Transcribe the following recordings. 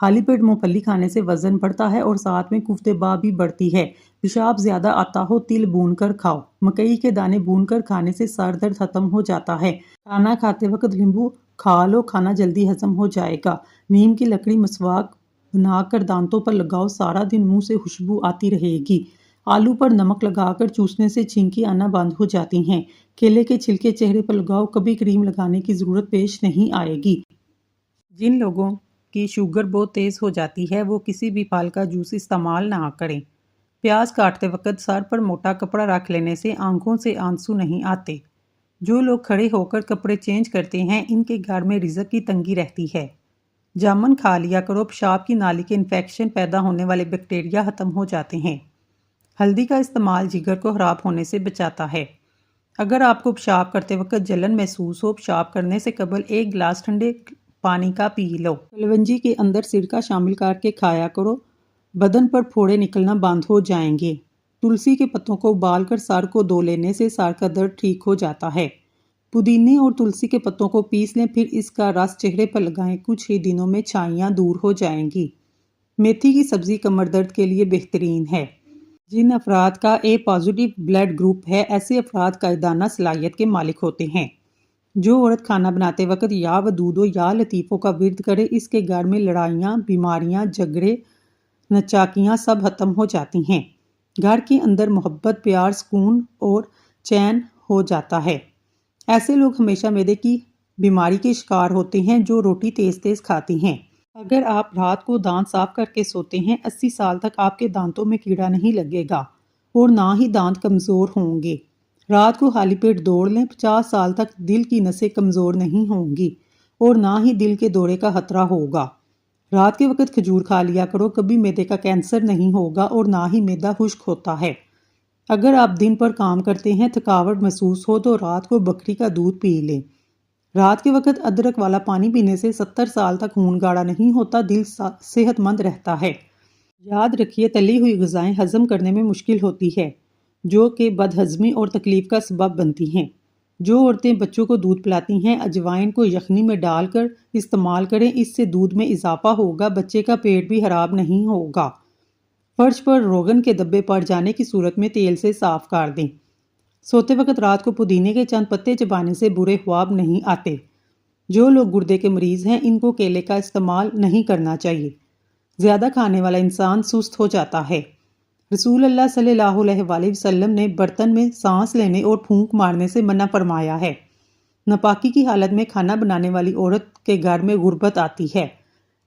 خالی پیٹ مونگ پھلی کھانے سے وزن بڑھتا ہے اور ساتھ میں قوت با بھی بڑھتی ہے۔ پیشاب زیادہ آتا ہو تل بھون کر کھاؤ۔ مکئی کے دانے بھون کر کھانے سے سر درد ختم ہو جاتا ہے۔ کھانا کھاتے وقت لیمبو کھا لو، کھانا جلدی ہضم ہو جائے گا۔ نیم کی لکڑی مسواک بنا کر دانتوں پر لگاؤ، سارا دن منہ سے خوشبو آتی رہے گی۔ آلو پر نمک لگا کر چوسنے سے چھینکی آنا بند ہو جاتی ہیں۔ کیلے کے چھلکے چہرے پر لگاؤ، کبھی کریم لگانے کی ضرورت پیش نہیں آئے گی۔ جن لوگوں کی شوگر بہت تیز ہو جاتی ہے وہ کسی بھی پھل کا جوس استعمال نہ کریں۔ پیاز کاٹتے وقت سر پر موٹا کپڑا رکھ لینے سے آنکھوں سے آنسو نہیں آتے۔ جو لوگ کھڑے ہو کر کپڑے چینج کرتے ہیں ان کے گھر میں رزق کی تنگی رہتی ہے۔ جامن کھا لیا کرو، پیشاب کی نالی کے انفیکشن پیدا ہونے والے بیکٹیریا ختم ہو جاتے ہیں۔ ہلدی کا استعمال جگر کو خراب ہونے سے بچاتا ہے۔ اگر آپ کو پیشاب کرتے وقت جلن محسوس ہو، پیشاب کرنے سے قبل 1 گلاس ٹھنڈے پانی کا پی لو۔ کلونجی کے اندر سرکہ شامل کر کے کھایا کرو، بدن پر پھوڑے نکلنا بند ہو جائیں گے۔ تلسی کے پتوں کو ابال کر سر کو دھو لینے سے سر کا درد ٹھیک ہو جاتا ہے۔ پودینے اور تلسی کے پتوں کو پیس لیں، پھر اس کا رس چہرے پر لگائیں، کچھ ہی دنوں میں چھائیاں دور ہو جائیں گی۔ میتھی کی سبزی کمر درد کے لیے بہترین ہے۔ جن افراد کا اے پازیٹو بلڈ گروپ ہے، ایسے افراد قائدانہ صلاحیت کے مالک ہوتے ہیں۔ جو عورت کھانا بناتے وقت یا ودودو یا لطیفوں کا ورد کرے، اس کے گھر میں لڑائیاں، بیماریاں، جھگڑے، نچاکیاں سب ختم ہو جاتی ہیں۔ گھر کے اندر محبت، پیار، سکون اور چین ہو جاتا ہے۔ ایسے لوگ ہمیشہ معدے کی بیماری کے شکار ہوتے ہیں جو روٹی تیز تیز کھاتی ہیں۔ اگر آپ رات کو دانت صاف کر کے سوتے ہیں، 80 سال تک آپ کے دانتوں میں کیڑا نہیں لگے گا اور نہ ہی دانت کمزور ہوں گے۔ رات کو خالی پیٹ دوڑ لیں، 50 سال تک دل کی نسیں کمزور نہیں ہوں گی اور نہ ہی دل کے دورے کا خطرہ ہوگا۔ رات کے وقت کھجور کھا لیا کرو، کبھی معدے کا کینسر نہیں ہوگا اور نہ ہی معدہ خشک ہوتا ہے۔ اگر آپ دن پر کام کرتے ہیں، تھکاوٹ محسوس ہو تو رات کو بکری کا دودھ پی لیں۔ رات کے وقت ادرک والا پانی پینے سے 70 سال تک خون گاڑھا نہیں ہوتا، دل صحت مند رہتا ہے۔ یاد رکھیے، تلی ہوئی غذائیں ہضم کرنے میں مشکل ہوتی ہے، جو کہ بد ہضمی اور تکلیف کا سبب بنتی ہیں۔ جو عورتیں بچوں کو دودھ پلاتی ہیں، اجوائن کو یخنی میں ڈال کر استعمال کریں، اس سے دودھ میں اضافہ ہوگا، بچے کا پیٹ بھی خراب نہیں ہوگا۔ فرش پر روغن کے دبے پڑ جانے کی صورت میں تیل سے صاف کر دیں۔ سوتے وقت رات کو پودینے کے چند پتے چبانے سے برے خواب نہیں آتے۔ جو لوگ گردے کے مریض ہیں ان کو کیلے کا استعمال نہیں کرنا چاہیے۔ زیادہ کھانے والا انسان سست ہو جاتا ہے۔ رسول اللہ صلی اللہ علیہ وآلہ وسلم نے برتن میں سانس لینے اور پھونک مارنے سے منع فرمایا ہے۔ ناپاکی کی حالت میں کھانا بنانے والی عورت کے گھر میں غربت آتی ہے۔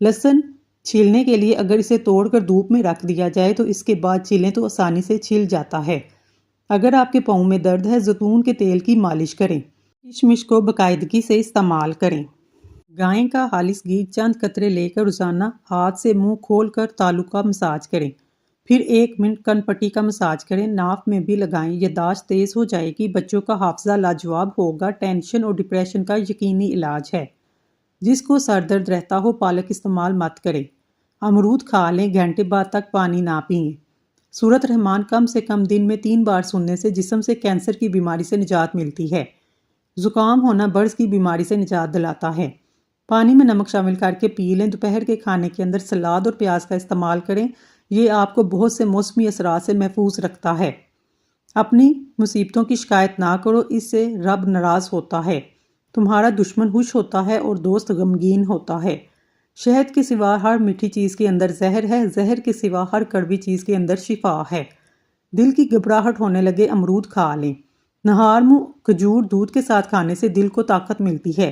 لہسن چھیلنے کے لیے اگر اسے توڑ کر دھوپ میں رکھ دیا جائے تو اس کے بعد چھیلیں تو آسانی سے چھل جاتا ہے۔ اگر آپ کے پاؤں میں درد ہے، زیتون کے تیل کی مالش کریں۔ کشمش کو باقاعدگی سے استعمال کریں۔ گائے کا خالص گھی چند قطرے لے کر روزانہ ہاتھ سے منہ کھول کر تالو کا مساج کریں، پھر 1 منٹ کن پٹی کا مساج کریں، ناف میں بھی لگائیں، یادداشت تیز ہو جائے گی، بچوں کا حافظہ لاجواب ہوگا۔ ٹینشن اور ڈپریشن کا یقینی علاج ہے۔ جس کو سر درد رہتا ہو پالک استعمال مت کریں۔ امرود کھا لیں، گھنٹے بعد تک پانی نہ پئیں۔ سورۃ رحمان کم سے کم دن میں 3 بار سننے سے جسم سے کینسر کی بیماری سے نجات ملتی ہے۔ زکام ہونا برس کی بیماری سے نجات دلاتا ہے۔ پانی میں نمک شامل کر کے پی لیں۔ دوپہر کے کھانے کے اندر سلاد اور پیاز کا استعمال کریں، یہ آپ کو بہت سے موسمی اثرات سے محفوظ رکھتا ہے۔ اپنی مصیبتوں کی شکایت نہ کرو، اس سے رب ناراض ہوتا ہے۔ تمہارا دشمن خوش ہوتا ہے اور دوست غمگین ہوتا ہے۔ شہد کے سوا ہر میٹھی چیز کے اندر زہر ہے، زہر کے سوا ہر کڑوی چیز کے اندر شفا ہے۔ دل کی گھبراہٹ ہونے لگے، امرود کھا لیں۔ نہار منہ کھجور دودھ کے ساتھ کھانے سے دل کو طاقت ملتی ہے۔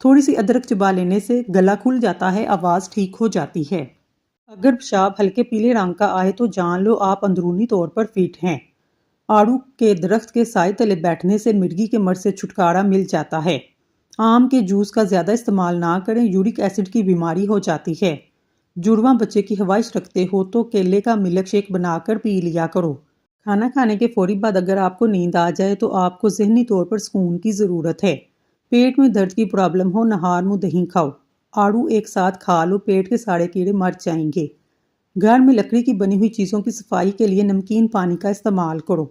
تھوڑی سی ادرک چبا لینے سے گلا کھل جاتا ہے، آواز ٹھیک ہو جاتی ہے۔ اگر پیشاب ہلکے پیلے رنگ کا آئے تو جان لو آپ اندرونی طور پر فٹ ہیں۔ آڑو کے درخت کے سائے تلے بیٹھنے سے مرگی کے مرض سے چھٹکارا مل جاتا ہے۔ آم کے جوس کا زیادہ استعمال نہ کریں، یورک ایسڈ کی بیماری ہو جاتی ہے۔ جڑواں بچے کی خواہش رکھتے ہو تو کیلے کا ملک شیک بنا کر پی لیا کرو۔ کھانا کھانے کے فوری بعد اگر آپ کو نیند آ جائے تو آپ کو ذہنی طور پر سکون کی ضرورت ہے۔ پیٹ میں درد کی پرابلم ہو، نہار منہ دہی کھاؤ، آڑو ایک ساتھ کھا لو، پیٹ کے سارے کیڑے مر جائیں گے۔ گھر میں لکڑی کی بنی ہوئی چیزوں کی صفائی کے لیے نمکین پانی کا استعمال کرو۔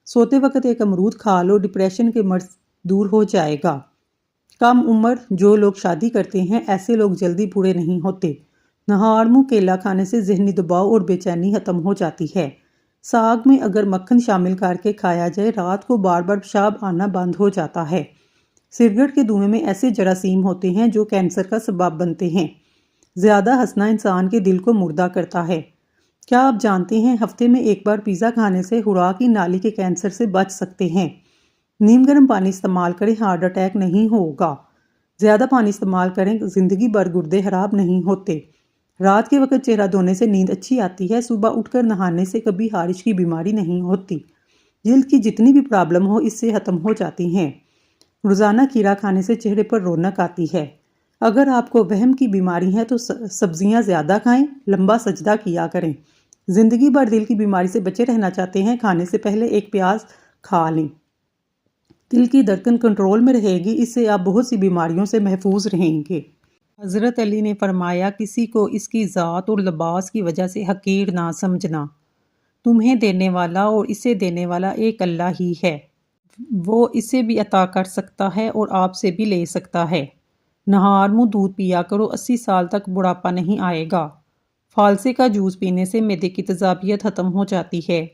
سوتے وقت ایک امرود کھا لو، ڈپریشن کے مرض دور ہو جائے گا۔ کم عمر جو لوگ شادی کرتے ہیں، ایسے لوگ جلدی بوڑھے نہیں ہوتے۔ نہار منہ کیلا کھانے سے ذہنی دباؤ اور بے چینی ختم ہو جاتی ہے۔ ساگ میں اگر مکھن شامل کر کے کھایا جائے رات کو بار بار پیشاب آنا بند ہو جاتا ہے۔ سگریٹ کے دھوئیں میں ایسے جراثیم ہوتے ہیں جو کینسر کا سبب بنتے ہیں۔ زیادہ ہنسنا انسان کے دل کو مردہ کرتا ہے۔ کیا آپ جانتے ہیں ہفتے میں ایک بار پیزا کھانے سے خوراک نالی کے کینسر سے بچ سکتے ہیں؟ نیم گرم پانی استعمال کریں، ہارٹ اٹیک نہیں ہوگا۔ زیادہ پانی استعمال کریں، زندگی بھر گردے خراب نہیں ہوتے۔ رات کے وقت چہرہ دھونے سے نیند اچھی آتی ہے، صبح اٹھ کر نہانے سے کبھی خارش کی بیماری نہیں ہوتی۔ جلد کی جتنی بھی پرابلم ہو اس سے ختم ہو جاتی ہیں۔ روزانہ کھیرا کھانے سے چہرے پر رونق آتی ہے۔ اگر آپ کو وہم کی بیماری ہے تو سبزیاں زیادہ کھائیں، لمبا سجدہ کیا کریں۔ زندگی بھر دل کی بیماری سے بچے رہنا چاہتے ہیں، کھانے سے پہلے ایک پیاز کھا لیں۔ دل کی دھڑکن کنٹرول میں رہے گی، اس سے آپ بہت سی بیماریوں سے محفوظ رہیں گے۔ حضرت علی نے فرمایا، کسی کو اس کی ذات اور لباس کی وجہ سے حقیر نہ سمجھنا۔ تمہیں دینے والا اور اسے دینے والا ایک اللہ ہی ہے۔ وہ اسے بھی عطا کر سکتا ہے اور آپ سے بھی لے سکتا ہے۔ نہار منہ دودھ پیا کرو، 80 سال تک بڑھاپا نہیں آئے گا۔ فالسے کا جوس پینے سے معدے کی تیزابیت ختم ہو جاتی ہے۔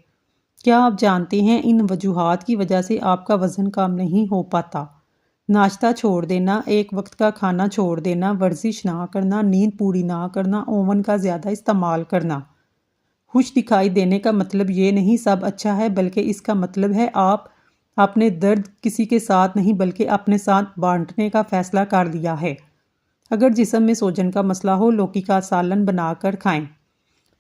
کیا آپ جانتے ہیں ان وجوہات کی وجہ سے آپ کا وزن کم نہیں ہو پاتا؟ ناشتہ چھوڑ دینا، ایک وقت کا کھانا چھوڑ دینا، ورزش نہ کرنا، نیند پوری نہ کرنا، اوون کا زیادہ استعمال کرنا۔ خوش دکھائی دینے کا مطلب یہ نہیں سب اچھا ہے، بلکہ اس کا مطلب ہے آپ اپنے درد کسی کے ساتھ نہیں بلکہ اپنے ساتھ بانٹنے کا فیصلہ کر لیا ہے۔ اگر جسم میں سوجن کا مسئلہ ہو، لوکی کا سالن بنا کر کھائیں۔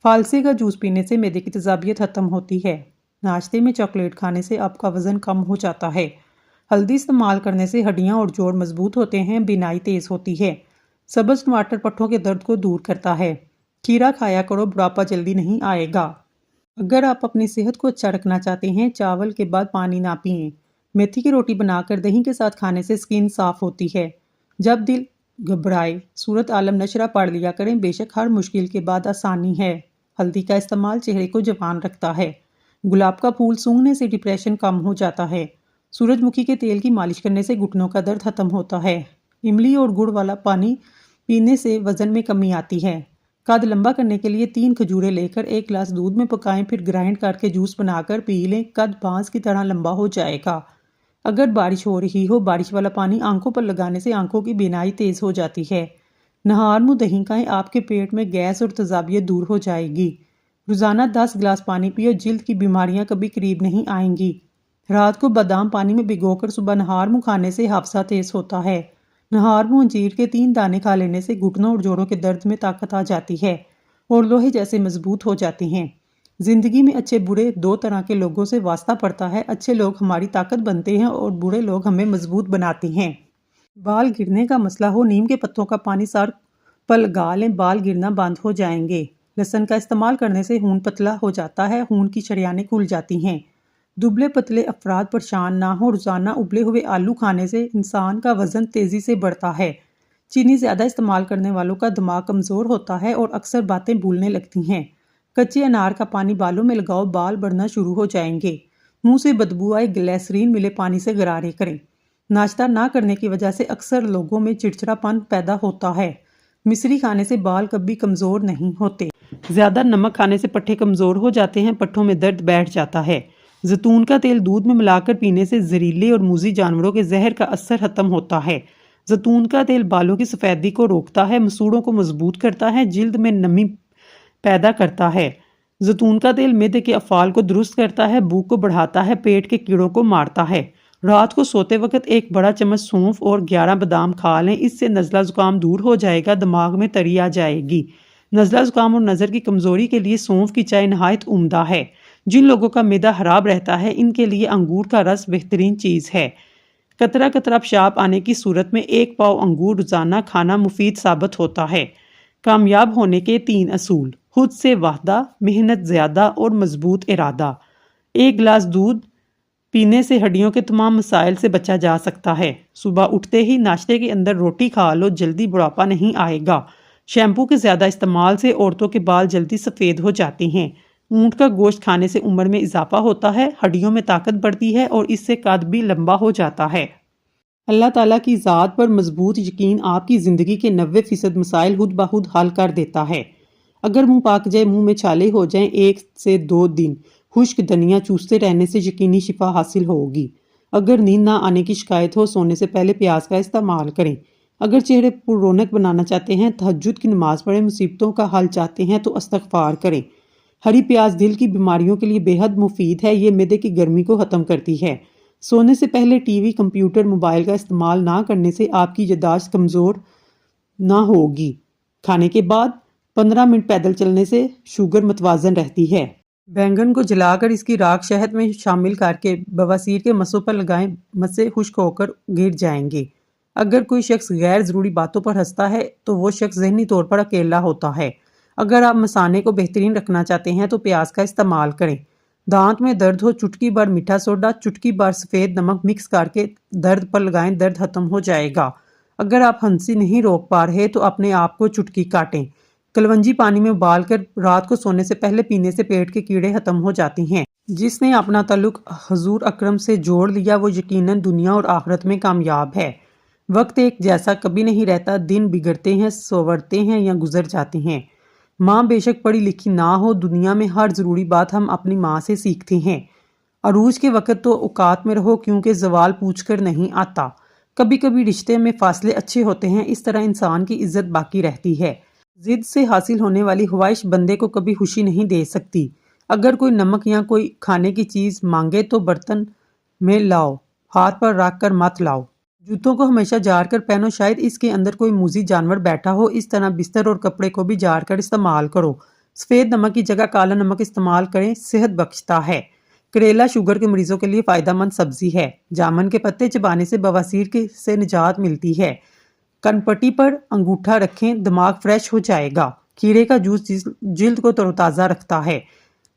فالسے کا جوس پینے سے معدے کی تیزابیت ختم ہوتی ہے۔ ناشتے میں چاکلیٹ کھانے سے آپ کا وزن کم ہو جاتا ہے۔ ہلدی استعمال کرنے سے ہڈیاں اور جوڑ مضبوط ہوتے ہیں، بینائی تیز ہوتی ہے۔ سبز ٹماٹر پٹھوں کے درد کو دور کرتا ہے۔ کھیرا کھایا کرو، بڑھاپا جلدی نہیں آئے گا۔ اگر آپ اپنی صحت کو اچھا رکھنا چاہتے ہیں، چاول کے بعد پانی نہ پئیں۔ میتھی کی روٹی بنا کر دہی کے ساتھ کھانے سے سکن صاف ہوتی ہے۔ جب دل گھبرائے، سورت عالم نشرہ پڑھ لیا کریں، بے شک ہر مشکل کے بعد آسانی ہے۔ ہلدی کا استعمال چہرے کو جوان رکھتا ہے۔ گلاب کا پھول سونگھنے سے ڈپریشن کم ہو جاتا ہے۔ سورج مکھی کے تیل کی مالش کرنے سے گھٹنوں کا درد ختم ہوتا ہے۔ املی اور گڑ والا پانی پینے سے وزن میں کمی آتی ہے۔ قد لمبا کرنے کے لیے 3 کھجوریں لے کر 1 گلاس دودھ میں پکائیں، پھر گرائنڈ کر کے جوس بنا کر پی لیں، قد بانس کی طرح لمبا ہو جائے گا۔ اگر بارش ہو رہی ہو، بارش والا پانی آنکھوں پر لگانے سے آنکھوں کی بینائی تیز ہو جاتی ہے۔ نہار منہ دہی کھائیں، آپ کے پیٹ میں گیس اور تیزابیت دور ہو جائے گی۔ روزانہ 10 گلاس پانی پیو، جلد کی بیماریاں کبھی قریب نہیں آئیں گی۔ رات کو بادام پانی میں بھگو کر صبح نہار منہ کھانے سے حافظہ تیز ہوتا ہے۔ نہار منہ انجیر کے 3 دانے کھا لینے سے گھٹنوں اور جوڑوں کے درد میں طاقت آ جاتی ہے اور لوہے جیسے مضبوط ہو جاتے ہیں۔ زندگی میں اچھے برے 2 طرح کے لوگوں سے واسطہ پڑتا ہے۔ اچھے لوگ ہماری طاقت بنتے ہیں اور برے لوگ ہمیں مضبوط بناتے ہیں۔ بال گرنے کا مسئلہ ہو، نیم کے پتوں کا پانی سر پر لگا لیں، بال گرنا بند ہو جائیں گے۔ لہسن کا استعمال کرنے سے خون پتلا ہو جاتا ہے، خون کی شریانیں کھل جاتی ہیں۔ دبلے پتلے افراد پریشان نہ ہو، روزانہ ابلے ہوئے آلو کھانے سے انسان کا وزن تیزی سے بڑھتا ہے۔ چینی زیادہ استعمال کرنے والوں کا دماغ کمزور ہوتا ہے اور اکثر باتیں بھولنے لگتی ہیں۔ کچے انار کا پانی بالوں میں لگاؤ، بال بڑھنا شروع ہو جائیں گے۔ منہ سے بدبو آئے، گلیسرین ملے پانی سے غرارے کریں۔ ناشتہ نہ کرنے کی وجہ سے اکثر لوگوں میں چڑچڑاپن پیدا ہوتا ہے۔ مصری کھانے سے بال کبھی کمزور نہیں ہوتے۔ زیادہ نمک کھانے سے پٹھے کمزور ہو جاتے ہیں، پٹھوں میں درد بیٹھ جاتا ہے۔ زیتون کا تیل دودھ میں ملا کر پینے سے زہریلے اور موذی جانوروں کے زہر کا اثر ختم ہوتا ہے۔ زیتون کا تیل بالوں کی سفیدی کو روکتا ہے، مسوڑوں کو مضبوط کرتا ہے، جلد میں نمی پیدا کرتا ہے۔ زیتون کا تیل معدے کے افعال کو درست کرتا ہے، بھوک کو بڑھاتا ہے، پیٹ کے کیڑوں کو مارتا ہے۔ رات کو سوتے وقت 1 بڑا چمچ سونف اور 11 بادام کھا لیں، اس سے نزلہ زکام دور ہو جائے گا، دماغ میں تری آ جائے گی۔ نزلہ زکام اور نظر کی کمزوری کے لیے سونف کی چائے نہایت عمدہ ہے۔ جن لوگوں کا معدہ خراب رہتا ہے، ان کے لیے انگور کا رس بہترین چیز ہے۔ قطرہ قطرہ پیشاب آنے کی صورت میں 1 پاؤ انگور روزانہ کھانا مفید ثابت ہوتا ہے۔ کامیاب ہونے کے 3 اصول: خود سے وعدہ، محنت زیادہ اور مضبوط ارادہ۔ 1 گلاس دودھ پینے سے ہڈیوں کے تمام مسائل سے بچا جا سکتا ہے۔ صبح اٹھتے ہی ناشتے کے اندر روٹی کھا لو، جلدی بڑھاپا نہیں آئے گا۔ شیمپو کے زیادہ استعمال سے عورتوں کے بال جلدی سفید ہو جاتے ہیں۔ اونٹ کا گوشت کھانے سے عمر میں اضافہ ہوتا ہے، ہڈیوں میں طاقت بڑھتی ہے اور اس سے قد بھی لمبا ہو جاتا ہے۔ اللہ تعالیٰ کی ذات پر مضبوط یقین آپ کی زندگی کے 90% مسائل خود بخود حل کر دیتا ہے۔ اگر منہ پاک جائے، منہ میں چھالے ہو جائیں، 1 سے 2 دن خشک دھنیا چوستے رہنے سے یقینی شفا حاصل ہوگی۔ اگر نیند نہ آنے کی شکایت ہو، سونے سے پہلے پیاز کا استعمال کریں۔ اگر چہرے پر رونق بنانا چاہتے ہیں، تہجد کی نماز پڑھیں۔ مصیبتوں کا حل چاہتے ہیں تو استغفار کریں۔ ہری پیاز دل کی بیماریوں کے لیے بے حد مفید ہے، یہ معدے کی گرمی کو ختم کرتی ہے۔ سونے سے پہلے ٹی وی، کمپیوٹر، موبائل کا استعمال نہ کرنے سے آپ کی یادداشت کمزور نہ ہوگی۔ کھانے کے بعد 15 منٹ پیدل چلنے سے شوگر متوازن رہتی ہے۔ بینگن کو جلا کر اس کی راکھ شہد میں شامل کر کے بواسیر کے مسوں پر لگائیں، مسے خشک ہو کر گر جائیں گے۔ اگر کوئی شخص غیر ضروری باتوں پر ہنستا ہے تو وہ شخص ذہنی طور پر اکیلا ہوتا ہے۔ اگر آپ مثانے کو بہترین رکھنا چاہتے ہیں تو پیاز کا استعمال کریں۔ دانت میں درد ہو، چٹکی بھر میٹھا سوڈا، چٹکی بھر سفید نمک مکس کر کے درد پر لگائیں، درد ختم ہو جائے گا۔ اگر آپ ہنسی نہیں روک پا رہے تو اپنے آپ کو چٹکی کاٹیں۔ کلونجی پانی میں ابال کر رات کو سونے سے پہلے پینے سے پیٹ کے کیڑے ختم ہو جاتی ہیں۔ جس نے اپنا تعلق حضور اکرم سے جوڑ لیا وہ یقیناً دنیا اور آخرت میں کامیاب ہے۔ وقت ایک جیسا کبھی نہیں رہتا، دن بگڑتے ہیں، سنورتے ہیں یا گزر جاتے ہیں۔ ماں بے شک پڑھی لکھی نہ ہو، دنیا میں ہر ضروری بات ہم اپنی ماں سے سیکھتے ہیں۔ عروج کے وقت تو اوقات میں رہو، کیونکہ زوال پوچھ کر نہیں آتا۔ کبھی کبھی رشتے میں فاصلے اچھے ہوتے ہیں، اس طرح انسان کی عزت باقی رہتی ہے۔ ضد سے حاصل ہونے والی خواہش بندے کو کبھی خوشی نہیں دے سکتی۔ اگر کوئی نمک یا کوئی کھانے کی چیز مانگے تو برتن میں لاؤ، ہاتھ پر رکھ کر مت لاؤ۔ جوتوں کو ہمیشہ جاڑ کر پہنو، شاید اس کے اندر کوئی موذی جانور بیٹھا ہو۔ اس طرح بستر اور کپڑے کو بھی جاڑ کر استعمال کرو۔ سفید نمک کی جگہ کالا نمک استعمال کریں، صحت بخشتا ہے۔ کریلا شوگر کے مریضوں کے لیے فائدہ مند سبزی ہے۔ جامن کے پتے چبانے سے بواسیر سے نجات ملتی ہے۔ کنپٹی پر انگوٹھا رکھیں، دماغ فریش ہو جائے گا۔ کھیرے کا جوس جلد کو تر و تازہ رکھتا ہے۔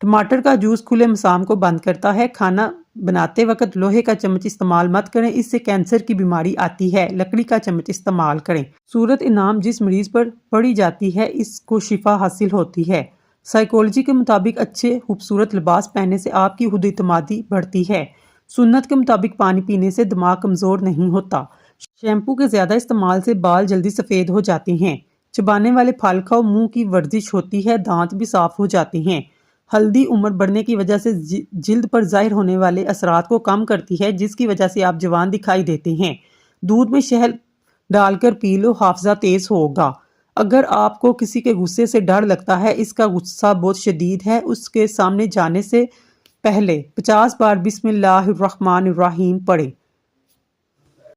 ٹماٹر کا جوس کھلے مسام کو بند کرتا ہے۔ کھانا بناتے وقت لوہے کا چمچ استعمال مت کریں، اس سے کینسر کی بیماری آتی ہے۔ لکڑی کا چمچ استعمال کریں۔ صورت انعام جس مریض پر پڑی جاتی ہے اس کو شفا حاصل ہوتی ہے۔ سائیکولوجی کے مطابق اچھے خوبصورت لباس پہننے سے آپ کی خود اعتمادی بڑھتی ہے۔ سنت کے مطابق پانی پینے سے دماغ کمزور نہیں ہوتا۔ شیمپو کے زیادہ استعمال سے بال جلدی سفید ہو جاتے ہیں۔ چبانے والے پھل کھاؤ، منہ کی ورزش ہوتی ہے، دانت بھی صاف ہو جاتے ہیں۔ ہلدی عمر بڑھنے کی وجہ سے جلد پر ظاہر ہونے والے اثرات کو کم کرتی ہے، جس کی وجہ سے آپ جوان دکھائی دیتے ہیں۔ دودھ میں شہد ڈال کر پی لو، حافظہ تیز ہوگا۔ اگر آپ کو کسی کے غصے سے ڈر لگتا ہے، اس کا غصہ بہت شدید ہے، اس کے سامنے جانے سے پہلے 50 بار بسم اللہ الرحمن الرحیم پڑھیں۔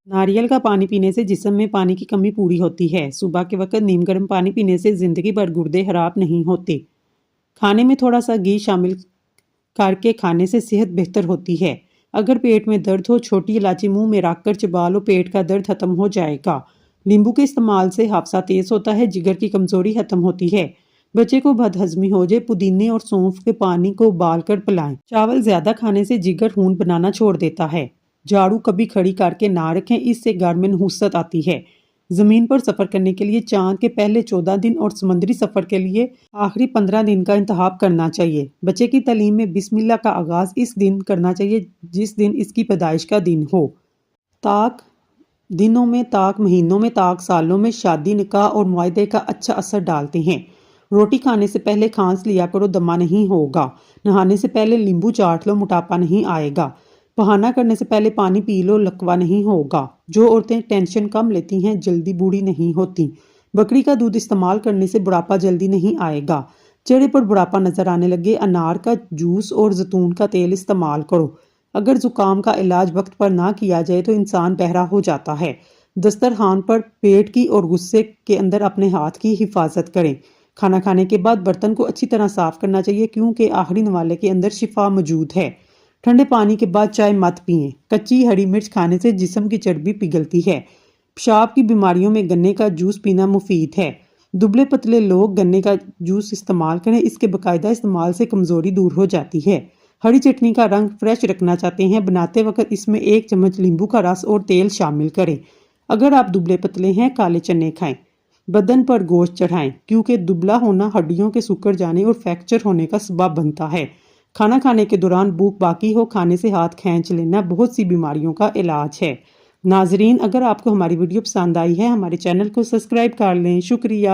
ناریل کا پانی پینے سے جسم میں پانی کی کمی پوری ہوتی ہے۔ صبح کے وقت نیم گرم پانی پینے سے زندگی بھر گردے خراب نہیں ہوتے۔ کھانے میں تھوڑا سا گھی شامل کر کے کھانے سے صحت بہتر ہوتی ہے۔ اگر پیٹ میں درد ہو، چھوٹی الائچی منہ میں رکھ کر چبا لو، پیٹ کا درد ختم ہو جائے گا۔ لیمبو کے استعمال سے حافظہ تیز ہوتا ہے، جگر کی کمزوری ختم ہوتی ہے۔ بچے کو بد ہضمی ہو جائے، پودینے اور سونف کے پانی کو ابال کر پلائیں۔ چاول زیادہ کھانے سے جگر خون بنانا چھوڑ دیتا ہے۔ جھاڑو کبھی کھڑی کر کے نہ رکھیں، اس سے گھر میں نحوست آتی ہے۔ زمین پر سفر کرنے کے لیے چاند کے پہلے 14 دن اور سمندری سفر کے لیے آخری 15 دن کا انتخاب کرنا چاہیے۔ بچے کی تعلیم میں بسم اللہ کا آغاز اس دن کرنا چاہیے جس دن اس کی پیدائش کا دن ہو۔ طاق دنوں میں، طاق مہینوں میں، طاق سالوں میں شادی، نکاح اور معاہدے کا اچھا اثر ڈالتے ہیں۔ روٹی کھانے سے پہلے کھانس لیا کرو، دمہ نہیں ہوگا۔ نہانے سے پہلے لیمبو چاٹ لو، موٹاپا نہیں آئے گا۔ بہانہ کرنے سے پہلے پانی پی لو، لکوہ نہیں ہوگا۔ جو عورتیں ٹینشن کم لیتی ہیں جلدی بوڑھی نہیں ہوتی۔ بکری کا دودھ استعمال کرنے سے بڑھاپا جلدی نہیں آئے گا۔ چہرے پر بڑھاپا نظر آنے لگے، انار کا جوس اور زیتون کا تیل استعمال کرو۔ اگر زکام کا علاج وقت پر نہ کیا جائے تو انسان بہرا ہو جاتا ہے۔ دسترخوان پر پیٹ کی اور غصے کے اندر اپنے ہاتھ کی حفاظت کریں۔ کھانا کھانے کے بعد برتن کو اچھی طرح صاف کرنا چاہیے، کیونکہ آخری نوالے کے اندر شفا موجود ہے۔ ٹھنڈے پانی کے بعد چائے مت پئیں۔ کچی ہری مرچ کھانے سے جسم کی چربی پگھلتی ہے۔ پیشاب کی بیماریوں میں گنے کا جوس پینا مفید ہے۔ دبلے پتلے لوگ گنے کا جوس استعمال کریں، اس کے باقاعدہ استعمال سے کمزوری دور ہو جاتی ہے۔ ہری چٹنی کا رنگ فریش رکھنا چاہتے ہیں، بناتے وقت اس میں 1 چمچ لیمبو کا رس اور تیل شامل کریں۔ اگر آپ دبلے پتلے ہیں، کالے چنے کھائیں۔ بدن پر گوشت چڑھائیں، کیونکہ دبلا ہونا ہڈیوں کے سکڑ جانے اور فریکچر ہونے کا سبب بنتا ہے۔ کھانا کھانے کے دوران بھوک باقی ہو، کھانے سے ہاتھ کھینچ لینا بہت سی بیماریوں کا علاج ہے۔ ناظرین، اگر آپ کو ہماری ویڈیو پسند آئی ہے ہمارے چینل کو سبسکرائب کر لیں۔ شکریہ۔